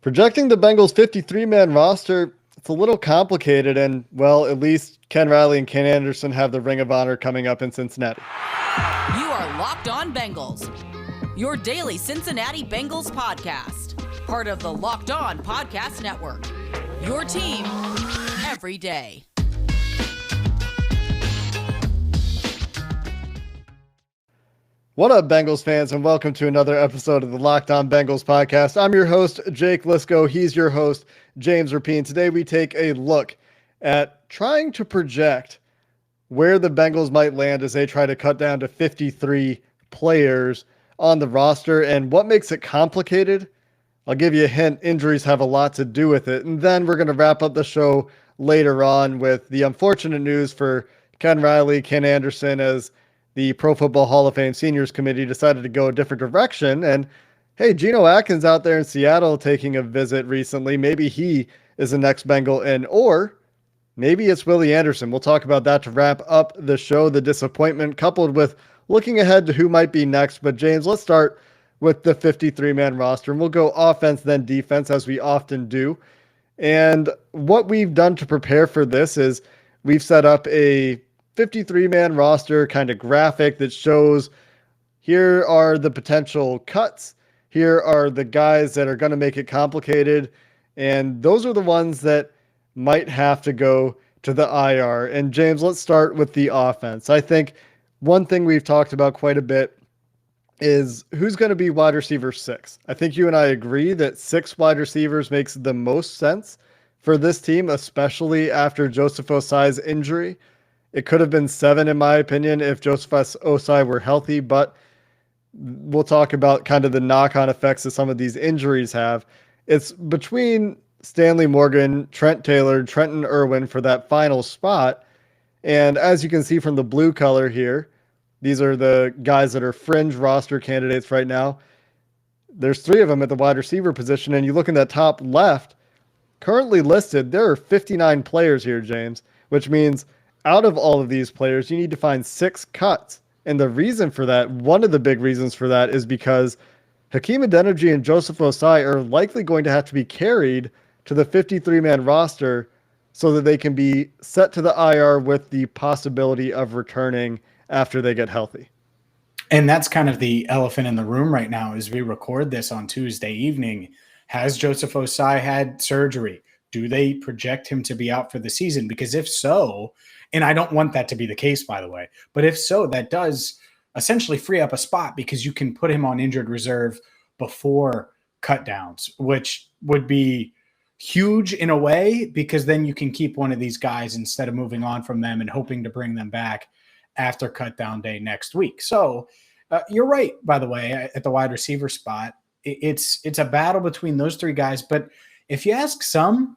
Projecting the Bengals 53-man roster, it's a little complicated, and, well, at least Ken Riley and Ken Anderson have the Ring of Honor coming up in Cincinnati. You are Locked On Bengals, your daily Cincinnati Bengals podcast, part of the Locked On Podcast Network, your team every day. What up, Bengals fans, and welcome to another episode of the Locked On Bengals podcast. I'm your host, Jake Liscow. He's your host, James Rapien. Today we take a look at trying to project where the Bengals might land as they try to cut down to 53 players on the roster. And what makes it complicated? I'll give you a hint. Injuries have a lot to do with it. And then we're going to wrap up the show later on with the unfortunate news for Ken Riley, Ken Anderson, as the Pro Football Hall of Fame Seniors Committee decided to go a different direction. And hey, Geno Atkins out there in Seattle taking a visit recently. Maybe he is the next Bengal in, or maybe it's Willie Anderson. We'll talk about that to wrap up the show, the disappointment coupled with looking ahead to who might be next. But James, let's start with the 53-man roster, and we'll go offense, then defense, as we often do. And what we've done to prepare for this is we've set up a 53-man roster kind of graphic that shows here are the potential cuts. Here are the guys that are going to make it complicated. And those are the ones that might have to go to the IR. And James, let's start with the offense. I think one thing we've talked about quite a bit is who's going to be wide receiver 6. I think you and I agree that 6 wide receivers makes the most sense for this team, especially after Joseph Osai's injury. It could have been 7, in my opinion, if Joseph Osai were healthy, but we'll talk about kind of the knock-on effects that some of these injuries have. It's between Stanley Morgan, Trent Taylor, Trenton Irwin for that final spot. And as you can see from the blue color here, these are the guys that are fringe roster candidates right now. There's 3 of them at the wide receiver position, and you look in that top left, currently listed, there are 59 players here, James, which means out of all of these players, you need to find 6 cuts. And the reason for that, one of the big reasons for that, is because Hakeem Adeniji and Joseph Osai are likely going to have to be carried to the 53-man roster so that they can be set to the IR with the possibility of returning after they get healthy. And that's kind of the elephant in the room right now as we record this on Tuesday evening. Has Joseph Osai had surgery? Do they project him to be out for the season? Because if so, and I don't want that to be the case, by the way, but if so, that does essentially free up a spot because you can put him on injured reserve before cutdowns, which would be huge in a way because then you can keep one of these guys instead of moving on from them and hoping to bring them back after cutdown day next week. So you're right, by the way, at the wide receiver spot. It's a battle between those 3 guys, but if you ask some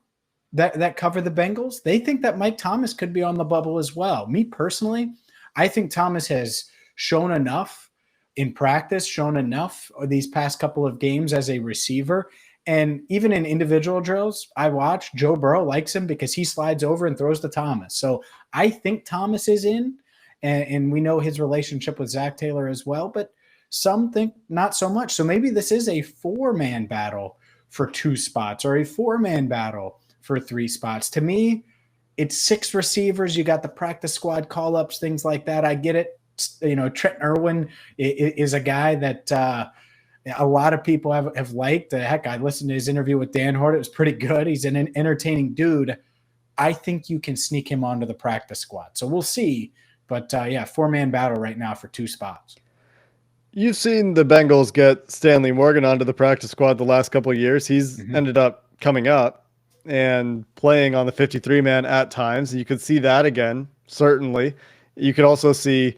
that cover the Bengals, they think that Mike Thomas could be on the bubble as well. Me personally, I think Thomas has shown enough in practice, shown enough these past couple of games as a receiver. And even in individual drills, I watch, Joe Burrow likes him because he slides over and throws to Thomas. So I think Thomas is in, and we know his relationship with Zach Taylor as well, but some think not so much. So maybe this is a 4-man battle for 2 spots or a 4-man battle for 3 spots. To me, it's 6 receivers. You got the practice squad call-ups, things like that. I get it. You know, Trenton Irwin is a guy that a lot of people have liked. Heck, I listened to his interview with Dan Hort. It was pretty good. He's an entertaining dude. I think you can sneak him onto the practice squad. So we'll see. But, 4-man battle right now for 2 spots. You've seen the Bengals get Stanley Morgan onto the practice squad the last couple of years. He's ended up coming up and playing on the 53-man at times. You could see that again, certainly. You could also see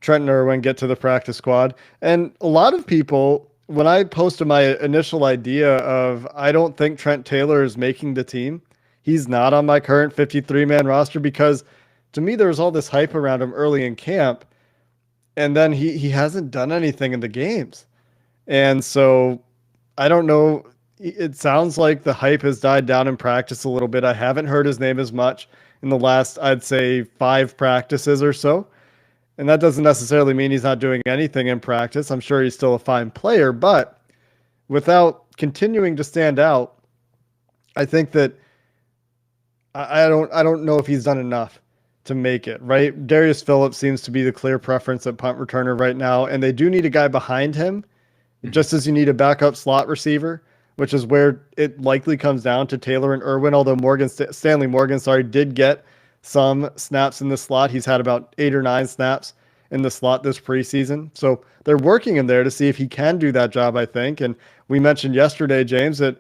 Trenton Irwin get to the practice squad. And a lot of people, when I posted my initial idea of I don't think Trent Taylor is making the team, he's not on my current 53-man roster because to me there was all this hype around him early in camp, and then he hasn't done anything in the games. And so I don't know. It sounds like the hype has died down in practice a little bit. I haven't heard his name as much in the last, I'd say, 5 practices or so. And that doesn't necessarily mean he's not doing anything in practice. I'm sure he's still a fine player, but without continuing to stand out, I think that I don't know if he's done enough to make it, right? Darius Phillips seems to be the clear preference at punt returner right now, and they do need a guy behind him, just as you need a backup slot receiver, which is where it likely comes down to Taylor and Irwin, although Stanley Morgan, did get some snaps in the slot. He's had about 8 or 9 snaps in the slot this preseason. So they're working him there to see if he can do that job, I think. And we mentioned yesterday, James, that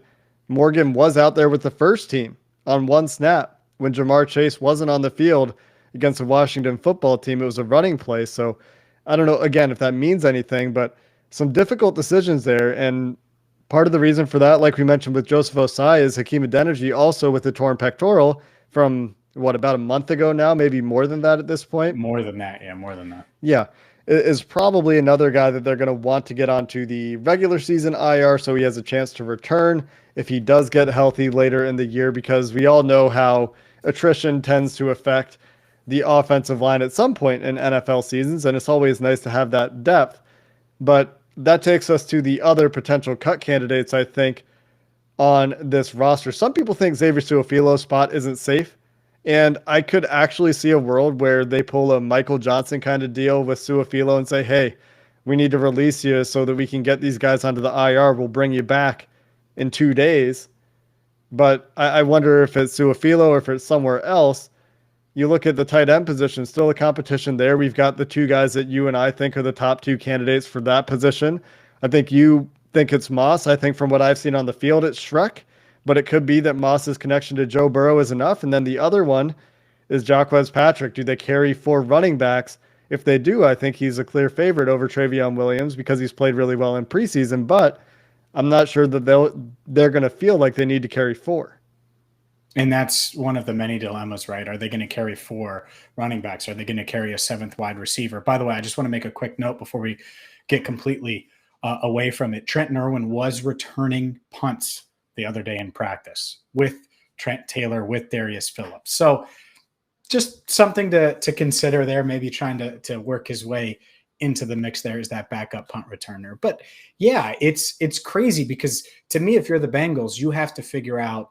Morgan was out there with the first team on 1 snap when Jamar Chase wasn't on the field against the Washington football team. It was a running play. So I don't know, again, if that means anything, but some difficult decisions there. And part of the reason for that, like we mentioned with Joseph Osai, is Hakeem Adeniji also with the torn pectoral from about a month ago now, maybe more than that at this point. More than that. Yeah, more than that. Yeah. Is probably another guy that they're going to want to get onto the regular season IR so he has a chance to return if he does get healthy later in the year, because we all know how attrition tends to affect the offensive line at some point in NFL seasons, and it's always nice to have that depth. But that takes us to the other potential cut candidates, I think, on this roster. Some people think Xavier Su'a-Filo's spot isn't safe, and I could actually see a world where they pull a Michael Johnson kind of deal with Su'a-Filo and say, hey, we need to release you so that we can get these guys onto the IR. We'll bring you back in 2 days. But I wonder if it's Su'a-Filo or if it's somewhere else. You look at the tight end position, still a competition there. We've got the 2 guys that you and I think are the top 2 candidates for that position. I think you think it's Moss. I think from what I've seen on the field, it's Shrek. But it could be that Moss's connection to Joe Burrow is enough. And then the other one is Jacques Patrick. Do they carry 4 running backs? If they do, I think he's a clear favorite over Travion Williams because he's played really well in preseason. But I'm not sure that they're going to feel like they need to carry 4. And that's one of the many dilemmas, right? Are they going to carry 4 running backs? Are they going to carry a 7th wide receiver? By the way, I just want to make a quick note before we get completely away from it. Trenton Irwin was returning punts the other day in practice with Trent Taylor, with Darius Phillips. So just something to consider there, maybe trying to work his way into the mix there as that backup punt returner. But yeah, it's crazy because to me, if you're the Bengals, you have to figure out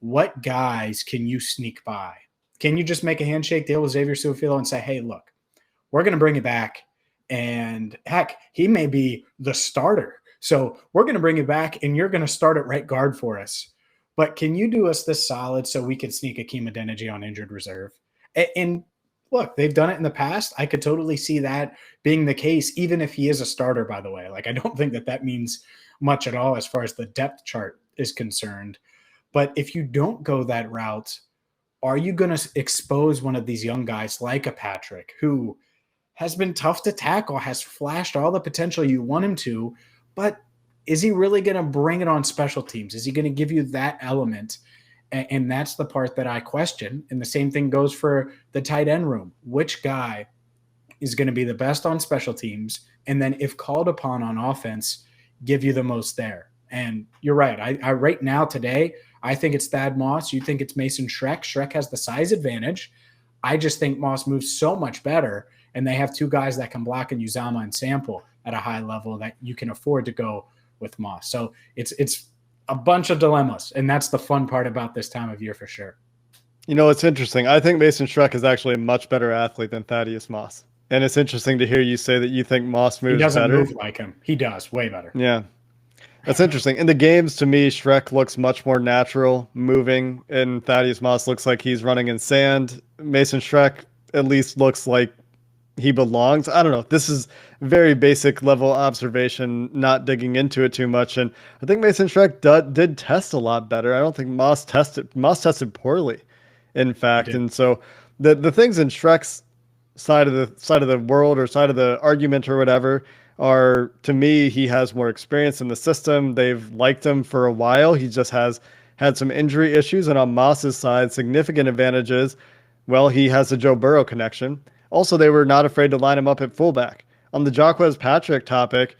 what guys can you sneak by. Can you just make a handshake deal with Xavier Su'a-Filo and say, hey, look, we're going to bring you back. And heck, he may be the starter. So we're going to bring you back and you're going to start at right guard for us. But can you do us this solid so we can sneak Hakeem Adeniji on injured reserve? And look, they've done it in the past. I could totally see that being the case, even if he is a starter, by the way. Like, I don't think that means much at all as far as the depth chart is concerned. But if you don't go that route, are you going to expose one of these young guys like a Patrick, who has been tough to tackle, has flashed all the potential you want him to, but is he really going to bring it on special teams? Is he going to give you that element? And that's the part that I question. And the same thing goes for the tight end room. Which guy is going to be the best on special teams? And then if called upon on offense, give you the most there. And you're right. I right now today, I think it's Thad Moss. You think it's Mason Shrek. Shrek has the size advantage. I just think Moss moves so much better. And they have 2 guys that can block in Uzama and Sample at a high level that you can afford to go with Moss. So it's a bunch of dilemmas, and that's the fun part about this time of year for sure. You know, it's interesting. I think Mason Shrek is actually a much better athlete than Thaddeus Moss. And it's interesting to hear you say that you think Moss moves better. He doesn't move like him. He does, way better. Yeah. That's interesting. In the games, to me, Shrek looks much more natural moving, and Thaddeus Moss looks like he's running in sand. Mason Shrek at least looks like he belongs. I don't know. This is very basic level observation, not digging into it too much. And I think Mason Shrek did test a lot better. I don't think Moss tested poorly, in fact. And so the things in Shrek's side of the world or side of the argument or whatever are, to me, he has more experience in the system. They've liked him for a while. He just has had some injury issues. And on Moss's side, significant advantages. Well, he has the Joe Burrow connection. Also, they were not afraid to line him up at fullback. On the Jacques Patrick topic,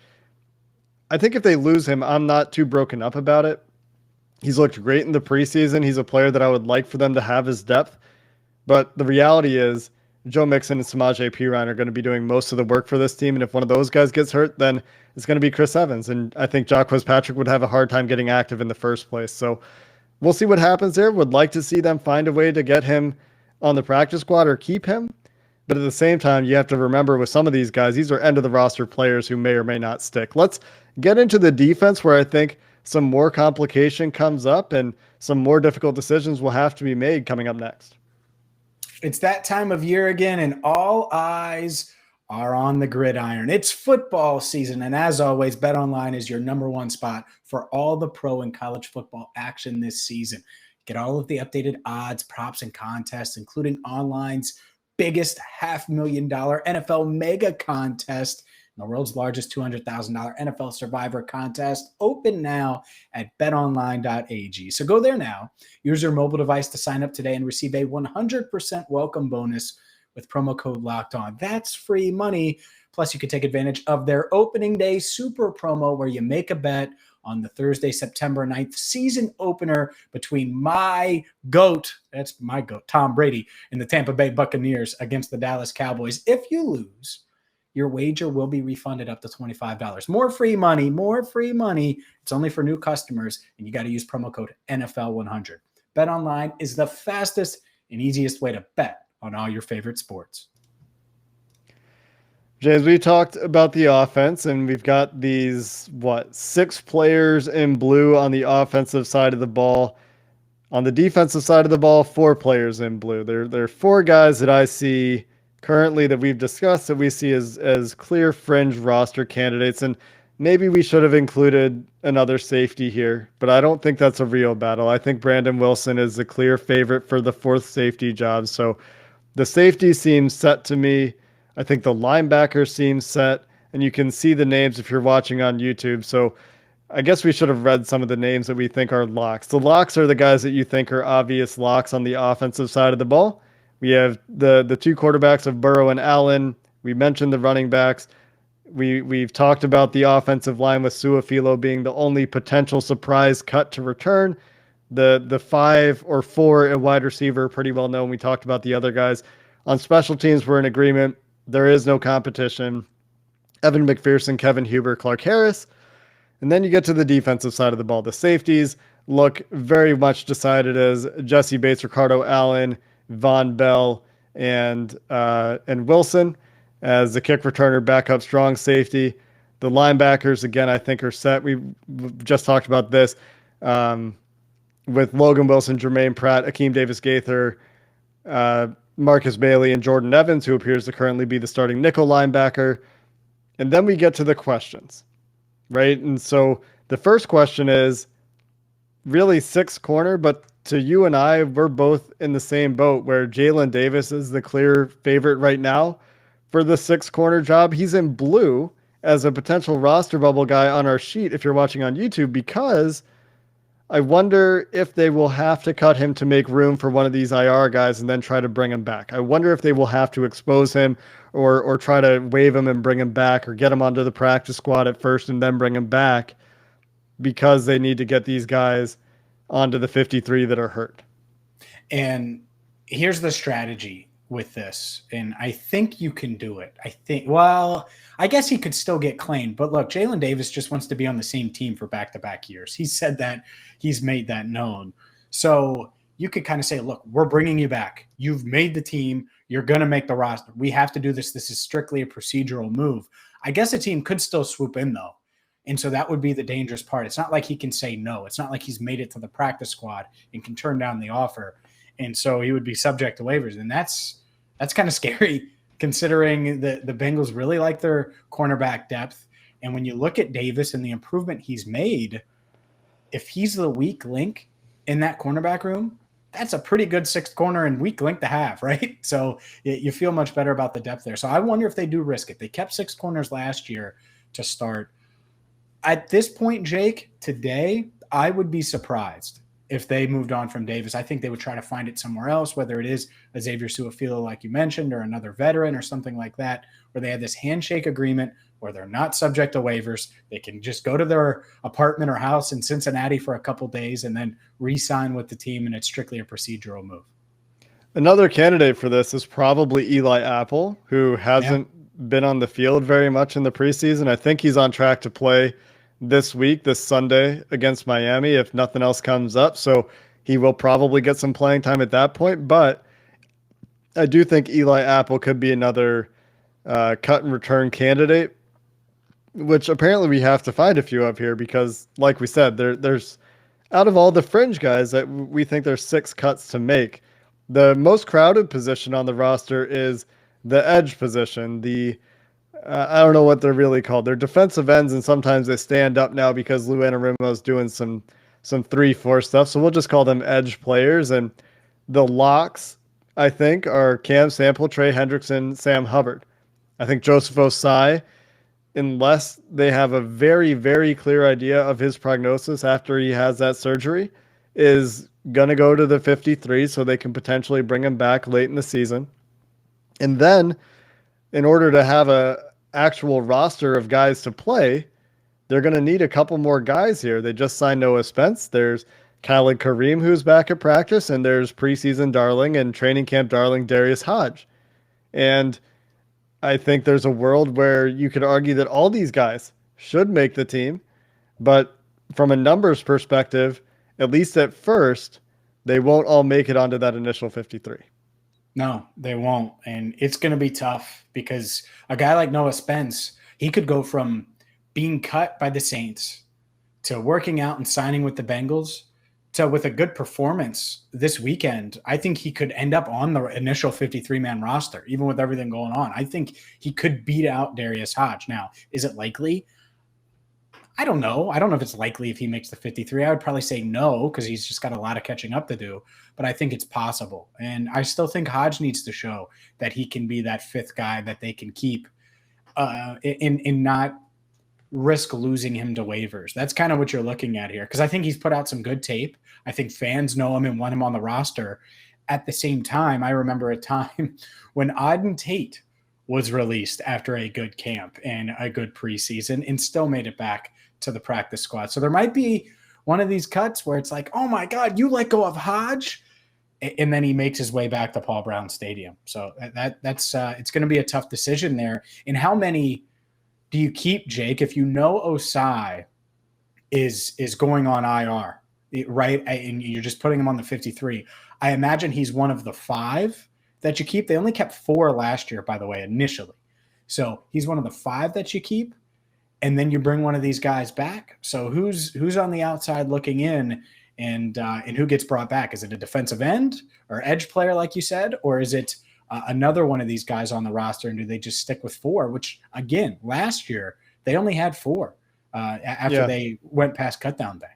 I think if they lose him, I'm not too broken up about it. He's looked great in the preseason. He's a player that I would like for them to have his depth. But the reality is Joe Mixon and Samaje Perine are going to be doing most of the work for this team. And if one of those guys gets hurt, then it's going to be Chris Evans. And I think Jacques Patrick would have a hard time getting active in the first place. So we'll see what happens there. Would like to see them find a way to get him on the practice squad or keep him. But at the same time, you have to remember with some of these guys, these are end of the roster players who may or may not stick. Let's get into the defense where I think some more complication comes up and some more difficult decisions will have to be made coming up next. It's that time of year again, and all eyes are on the gridiron. It's football season, and as always, BetOnline is your number one spot for all the pro and college football action this season. Get all of the updated odds, props, and contests, including online's biggest $500,000 NFL mega contest, and the world's largest $200,000 NFL Survivor contest, open now at betonline.ag. So go there now, use your mobile device to sign up today and receive a 100% welcome bonus with promo code Locked On. That's free money. Plus, you can take advantage of their opening day super promo where you make a bet on the Thursday, September 9th season opener between my GOAT, that's my GOAT, Tom Brady, and the Tampa Bay Buccaneers against the Dallas Cowboys. If you lose, your wager will be refunded up to $25. More free money, more free money. It's only for new customers, and you got to use promo code NFL100. BetOnline is the fastest and easiest way to bet on all your favorite sports. James, we talked about the offense, and we've got these, 6 players in blue on the offensive side of the ball. On the defensive side of the ball, 4 players in blue. There are 4 guys that I see currently that we've discussed that we see as clear fringe roster candidates, and maybe we should have included another safety here, but I don't think that's a real battle. I think Brandon Wilson is the clear favorite for the 4th safety job, so the safety seems set to me. I think the linebacker seems set, and you can see the names if you're watching on YouTube. So I guess we should have read some of the names that we think are locks. The locks are the guys that you think are obvious locks on the offensive side of the ball. We have the 2 quarterbacks of Burrow and Allen. We mentioned the running backs. We've talked about the offensive line with Su'a-Filo being the only potential surprise cut to return. The 5 or 4 at wide receiver, pretty well known. We talked about the other guys. On special teams, we're in agreement. There is no competition. Evan McPherson, Kevin Huber, Clark Harris. And then you get to the defensive side of the ball. The safeties look very much decided as Jesse Bates, Ricardo Allen, Von Bell, and Wilson as the kick returner, backup strong safety. The linebackers, again, I think are set. We've just talked about this with Logan Wilson, Jermaine Pratt, Akeem Davis-Gaither, Marcus Bailey, and Jordan Evans, who appears to currently be the starting nickel linebacker. And then we get to the questions, right? And so the first question is really 6th corner, but to you and I, we're both in the same boat where Jalen Davis is the clear favorite right now for the 6th corner job. He's in blue as a potential roster bubble guy on our sheet if you're watching on YouTube, because I wonder if they will have to cut him to make room for one of these IR guys and then try to bring him back. I wonder if they will have to expose him or try to waive him and bring him back, or get him onto the practice squad at first and then bring him back, because they need to get these guys onto the 53 that are hurt. And here's the strategy with this, and I think you can do it. I guess he could still get claimed, but look, Jalen Davis just wants to be on the same team for back-to-back years. He said that, he's made that known. So you could kind of say, look, we're bringing you back. You've made the team. You're going to make the roster. We have to do this. This is strictly a procedural move. I guess a team could still swoop in, though. And so that would be the dangerous part. It's not like he can say no. It's not like he's made it to the practice squad and can turn down the offer. And so he would be subject to waivers. And that's kind of scary, considering the Bengals really like their cornerback depth. And when you look at Davis and the improvement he's made, if he's the weak link in that cornerback room, that's a pretty good 6th corner and weak link to have, right? So you feel much better about the depth there. So I wonder if they do risk it. They kept 6 corners last year to start. At this point, Jake, today, I would be surprised if they moved on from Davis. I think they would try to find it somewhere else, whether it is a Xavier Su'a-Filo, like you mentioned, or another veteran or something like that, where they had this handshake agreement where they're not subject to waivers. They can just go to their apartment or house in Cincinnati for a couple days and then re-sign with the team, and it's strictly a procedural move. Another candidate for this is probably Eli Apple, who hasn't been on the field very much in the preseason. I think he's on track to play this Sunday against Miami, if nothing else comes up. So he will probably get some playing time at that point. But I do think Eli Apple could be another cut and return candidate, which apparently we have to find a few of here because, like we said, there's out of all the fringe guys that we think there's 6 cuts to make. The most crowded position on the roster is the edge position. I don't know what they're really called. They're defensive ends, and sometimes they stand up now because Lou Anarumo is doing some 3-4 stuff. So we'll just call them edge players. And the locks, I think, are Cam Sample, Trey Hendrickson, Sam Hubbard. I think Joseph Osai, unless they have a very, very clear idea of his prognosis after he has that surgery, is going to go to the 53 so they can potentially bring him back late in the season. And then in order to have a actual roster of guys to play, they're going to need a couple more guys here. They just signed Noah Spence. There's Khalid Kareem, who's back at practice, and there's preseason darling and training camp darling Darius Hodge. And I think there's a world where you could argue that all these guys should make the team, but from a numbers perspective, at least at first, they won't all make it onto that initial 53. No, they won't. And it's going to be tough because a guy like Noah Spence, he could go from being cut by the Saints to working out and signing with the Bengals to with a good performance this weekend. I think he could end up on the initial 53-man roster, even with everything going on. I think he could beat out Darius Hodge. Now, is it likely? I don't know. I don't know if it's likely if he makes the 53. I would probably say no because he's just got a lot of catching up to do. But I think it's possible. And I still think Hodge needs to show that he can be that 5th guy that they can keep in not risk losing him to waivers. That's kind of what you're looking at here because I think he's put out some good tape. I think fans know him and want him on the roster. At the same time, I remember a time when Auden Tate was released after a good camp and a good preseason and still made it back to the practice squad. So there might be one of these cuts where it's like, oh my God, you let go of Hodge. And then he makes his way back to Paul Brown Stadium. So that's it's going to be a tough decision there. And how many do you keep, Jake, if you know Osai is going on IR, right? And you're just putting him on the 53. I imagine he's one of the 5 that you keep. They only kept 4 last year, by the way, initially. So he's one of the 5 that you keep. And then you bring one of these guys back. So who's on the outside looking in, and who gets brought back? Is it a defensive end or edge player, like you said, or is it another one of these guys on the roster? And do they just stick with 4? Which again, last year they only had 4 after they went past cutdown day.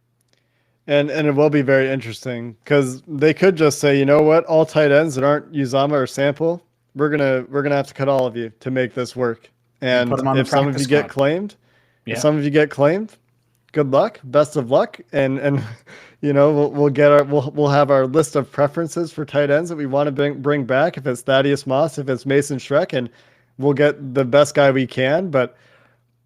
And it will be very interesting because they could just say, you know what, all tight ends that aren't Uzama or Sample, we're gonna have to cut all of you to make this work. And if some of you get claimed. Yeah. If some of you get claimed, good luck, best of luck, and you know we'll have our list of preferences for tight ends that we want to bring back. If it's Thaddeus Moss, if it's Mason Schreck, and we'll get the best guy we can. But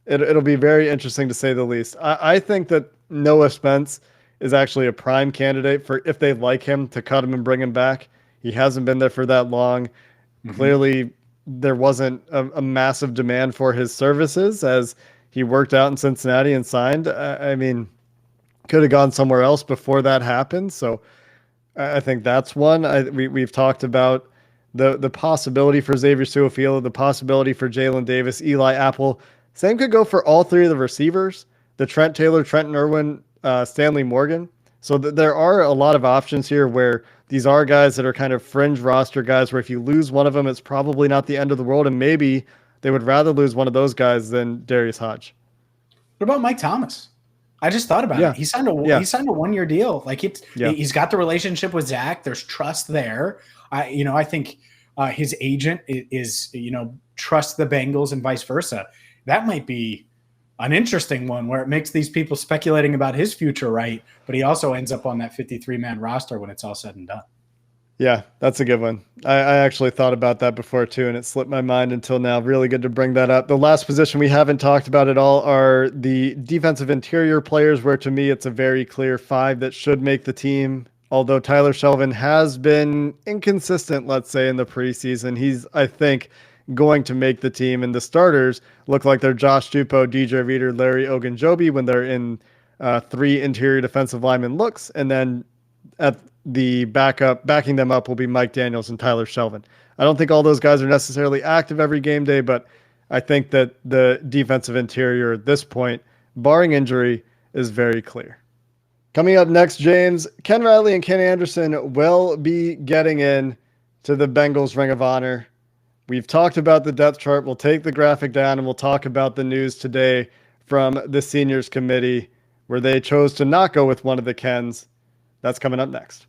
it'll be very interesting to say the least. I think that Noah Spence is actually a prime candidate for, if they like him, to cut him and bring him back. He hasn't been there for that long. Mm-hmm. Clearly, there wasn't a massive demand for his services as he worked out in Cincinnati and signed. I mean, could have gone somewhere else before that happened. So I think that's one. We've talked about the possibility for Xavier Su'a-Filo, the possibility for Jalen Davis, Eli Apple. Same could go for all 3 of the receivers, the Trent Taylor, Trenton Irwin, Stanley Morgan. So there are a lot of options here where these are guys that are kind of fringe roster guys where if you lose one of them, it's probably not the end of the world. And maybe they would rather lose one of those guys than Darius Hodge. What about Mike Thomas? I just thought about it. He signed a 1-year deal. Like he's got the relationship with Zach. There's trust there. I think his agent is trust the Bengals and vice versa. That might be an interesting one where it makes these people speculating about his future, right? But he also ends up on that 53-man roster when it's all said and done. Yeah, that's a good one. I actually thought about that before too, and it slipped my mind until now. Really good to bring that up. The last position we haven't talked about at all are the defensive interior players, where to me it's a very clear 5 that should make the team. Although Tyler Shelvin has been inconsistent, let's say, in the preseason, he's, I think, going to make the team. And the starters look like they're Josh Dupo, DJ Reader, Larry Ogunjobi when they're in 3 interior defensive lineman looks, and then at the backing them up will be Mike Daniels and Tyler Shelvin. I don't think all those guys are necessarily active every game day, but I think that the defensive interior at this point, barring injury, is very clear. Coming up next, James, Ken Riley and Ken Anderson will be getting in to the Bengals Ring of Honor. We've talked about the depth chart. We'll take the graphic down and we'll talk about the news today from the seniors committee where they chose to not go with one of the Kens. That's coming up next.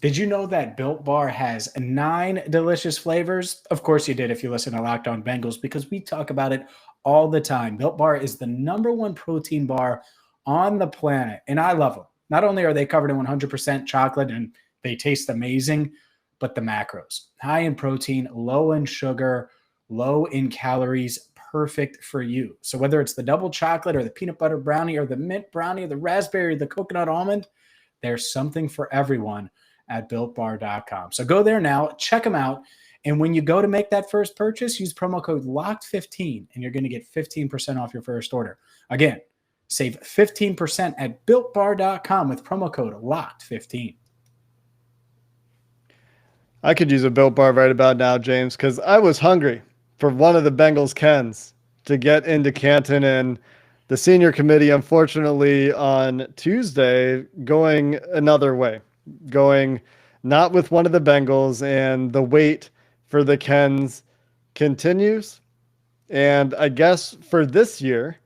Did you know that Built Bar has 9 delicious flavors? Of course you did if you listen to Locked On Bengals, because we talk about it all the time. Built Bar is the #1 protein bar on the planet, and I love them. Not only are they covered in 100% chocolate and they taste amazing, but the macros. High in protein, low in sugar, low in calories, perfect for you. So whether it's the double chocolate or the peanut butter brownie or the mint brownie or the raspberry or the coconut almond, there's something for everyone at BuiltBar.com. So go there now, check them out. And when you go to make that first purchase, use promo code LOCKED15 and you're going to get 15% off your first order. Again, save 15% at BuiltBar.com with promo code LOCKED15. I could use a Built Bar right about now, James, because I was hungry for one of the Bengals Kens to get into Canton, and the senior committee, unfortunately, on Tuesday, going another way, going not with one of the Bengals, and the wait for the Kens continues. And I guess for this year,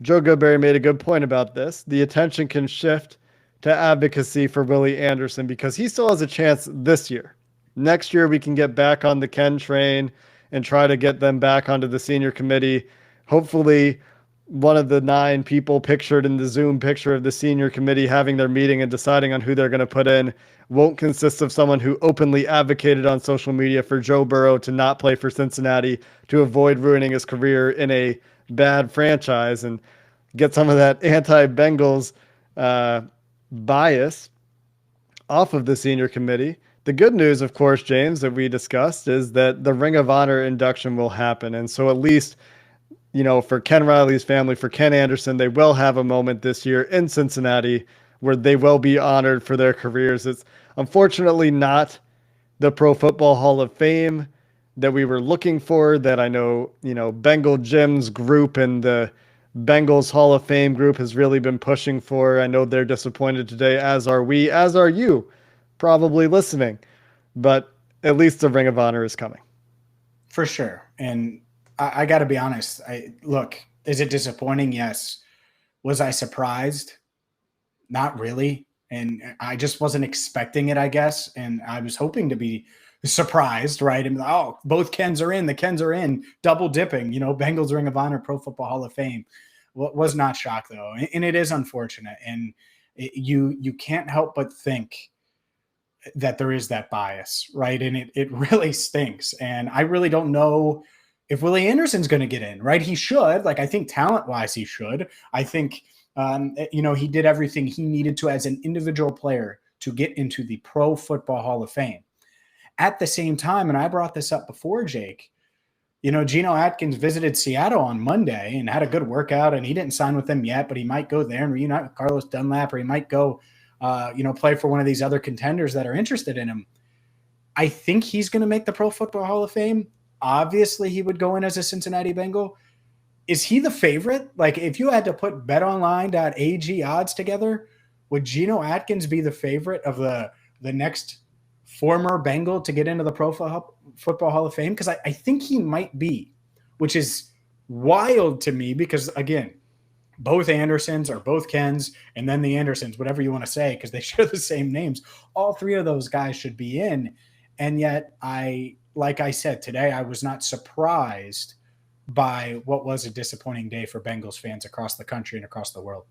Joe Goodberry made a good point about this. The attention can shift to advocacy for Willie Anderson because he still has a chance this year. Next year, we can get back on the Ken train and try to get them back onto the senior committee. Hopefully, one of the 9 people pictured in the Zoom picture of the senior committee having their meeting and deciding on who they're going to put in won't consist of someone who openly advocated on social media for Joe Burrow to not play for Cincinnati to avoid ruining his career in a bad franchise and get some of that anti-Bengals bias off of the senior committee. The good news, of course, James, that we discussed is that the Ring of Honor induction will happen. And so at least, for Ken Riley's family, for Ken Anderson, they will have a moment this year in Cincinnati where they will be honored for their careers. It's unfortunately not the Pro Football Hall of Fame that we were looking for, that I know, Bengal Jim's group and the Bengals Hall of Fame group has really been pushing for. I know they're disappointed today, as are we, as are you, probably listening. But at least the Ring of Honor is coming. For sure. And I got to be honest. Look, is it disappointing? Yes. Was I surprised? Not really. And I just wasn't expecting it, I guess. And I was hoping to be surprised, right? And both Kens are in. The Kens are in. Double dipping. Bengals Ring of Honor, Pro Football Hall of Fame. Was not shocked though, and it is unfortunate. And you can't help but think that there is that bias, right? And it really stinks. And I really don't know if Willie Anderson's going to get in, right? He should. I think talent-wise, he should. I think, he did everything he needed to as an individual player to get into the Pro Football Hall of Fame. At the same time, and I brought this up before, Jake, Geno Atkins visited Seattle on Monday and had a good workout, and he didn't sign with them yet, but he might go there and reunite with Carlos Dunlap, or he might go play for one of these other contenders that are interested in him. I think he's going to make the Pro Football Hall of Fame. Obviously, he would go in as a Cincinnati Bengal. Is he the favorite? If you had to put BetOnline.ag odds together, would Geno Atkins be the favorite of the next former Bengal to get into the Pro Football Hall of Fame? Because I think he might be, which is wild to me because, again, both Andersons or both Kens, and then the Andersons, whatever you want to say, because they share the same names. All 3 of those guys should be in. And yet, like I said today, I was not surprised by what was a disappointing day for Bengals fans across the country and across the world.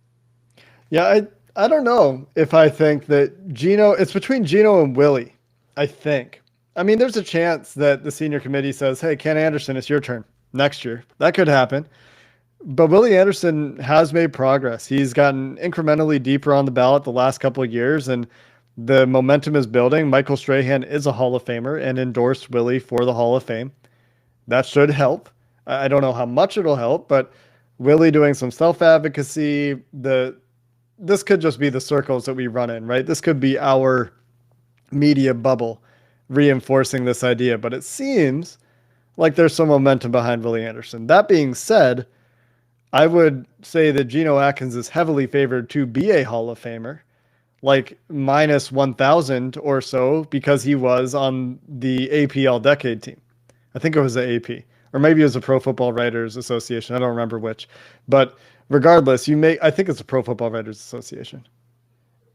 Yeah, I don't know if I think that it's between Geno and Willie, I think. I mean, there's a chance that the senior committee says, hey, Ken Anderson, it's your turn next year. That could happen. But Willie Anderson has made progress. He's gotten incrementally deeper on the ballot the last couple of years, and the momentum is building. Michael Strahan is a Hall of Famer and endorsed Willie for the Hall of Fame. That should help. I don't know how much it'll help, but Willie doing some self-advocacy, the this could just be the circles that we run in, right? This could be our media bubble reinforcing this idea, but it seems like there's some momentum behind Willie Anderson. That being said, I would say that Geno Atkins is heavily favored to be a Hall of Famer, like minus 1,000 or so, because he was on the APL decade team. I think it was the AP, or maybe it was the Pro Football Writers Association. I don't remember which, but regardless, I think it's the Pro Football Writers Association.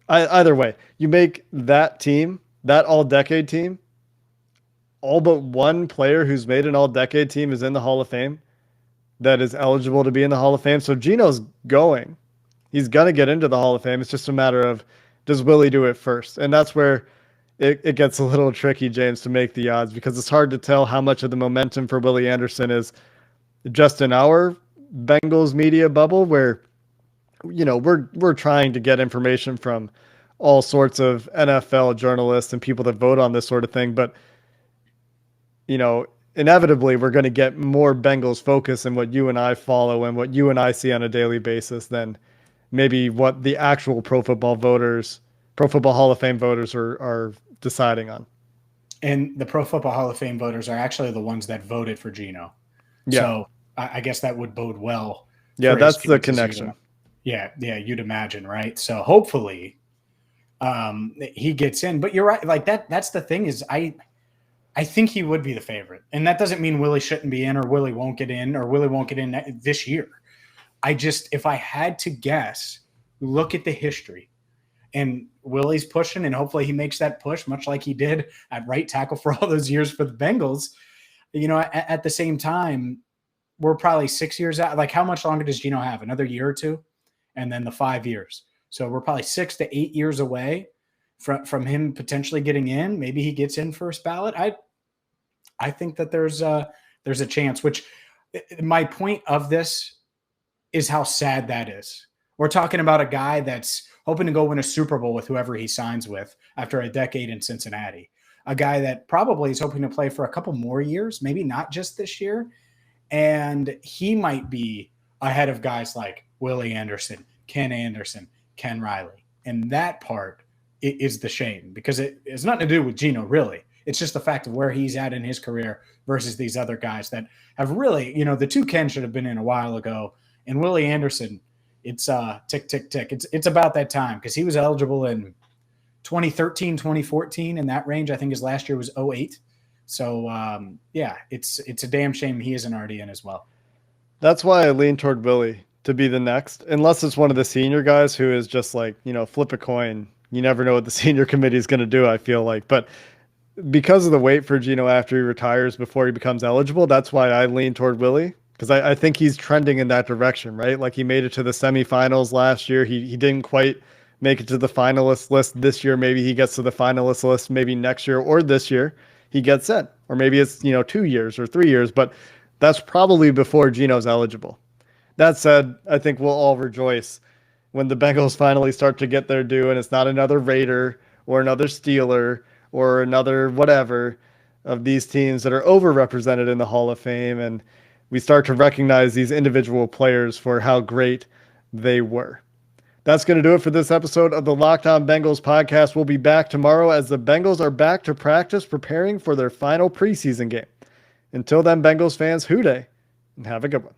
Either way, you make that team, that all-decade team, all but one player who's made an all-decade team is in the Hall of Fame that is eligible to be in the Hall of Fame. So Geno's going. He's going to get into the Hall of Fame. It's just a matter of, does Willie do it first? And that's where it gets a little tricky, James, to make the odds, because it's hard to tell how much of the momentum for Willie Anderson is just in our Bengals media bubble, where, you know, we're trying to get information from all sorts of NFL journalists and people that vote on this sort of thing. But, you know, inevitably we're going to get more Bengals focus in what you and I follow and what you and I see on a daily basis than maybe what the actual Pro Football Hall of Fame voters are deciding on. And the Pro Football Hall of Fame voters are actually the ones that voted for Geno. Yeah. So I guess that would bode well. Yeah, that's the connection. Yeah, you'd imagine, right? So hopefully he gets in. But you're right. Like that's the thing is I think he would be the favorite. And that doesn't mean Willie shouldn't be in, or Willie won't get in, or Willie won't get in this year. If I had to guess, look at the history. And Willie's pushing, and hopefully he makes that push, much like he did at right tackle for all those years for the Bengals. You know, at the same time, we're probably 6 years out. Like, how much longer does Geno have? Another year or two? And then the 5 years. So we're probably 6 to 8 years away from him potentially getting in. Maybe he gets in first ballot. I think that there's a chance, which my point of this is how sad that is. We're talking about a guy that's hoping to go win a Super Bowl with whoever he signs with after a decade in Cincinnati. A guy that probably is hoping to play for a couple more years, maybe not just this year. And he might be ahead of guys like Willie Anderson, Ken Anderson, Ken Riley. And that part is the shame, because it has nothing to do with Geno, really. It's just the fact of where he's at in his career versus these other guys that have really, you know, the two Ken should have been in a while ago. And Willie Anderson, it's tick, tick, tick. It's about that time, because he was eligible in 2013, 2014, in that range. I think his last year was 2008. So, yeah, it's a damn shame he isn't already in as well. That's why I lean toward Willie to be the next, unless it's one of the senior guys who is just like, you know, flip a coin. You never know what the senior committee is going to do, I feel like. But because of the wait for Geno after he retires before he becomes eligible, that's why I lean toward Willie. Because I think he's trending in that direction, right? Like, he made it to the semifinals last year. He didn't quite make it to the finalist list this year. Maybe he gets to the finalist list maybe next year, or this year he gets in. Or maybe it's, you know, 2 years or 3 years, but that's probably before Geno's eligible. That said, I think we'll all rejoice when the Bengals finally start to get their due, and it's not another Raider or another Steeler or another whatever of these teams that are overrepresented in the Hall of Fame, and we start to recognize these individual players for how great they were. That's going to do it for this episode of the Locked On Bengals podcast. We'll be back tomorrow as the Bengals are back to practice, preparing for their final preseason game. Until then, Bengals fans, hoo-day, and have a good one.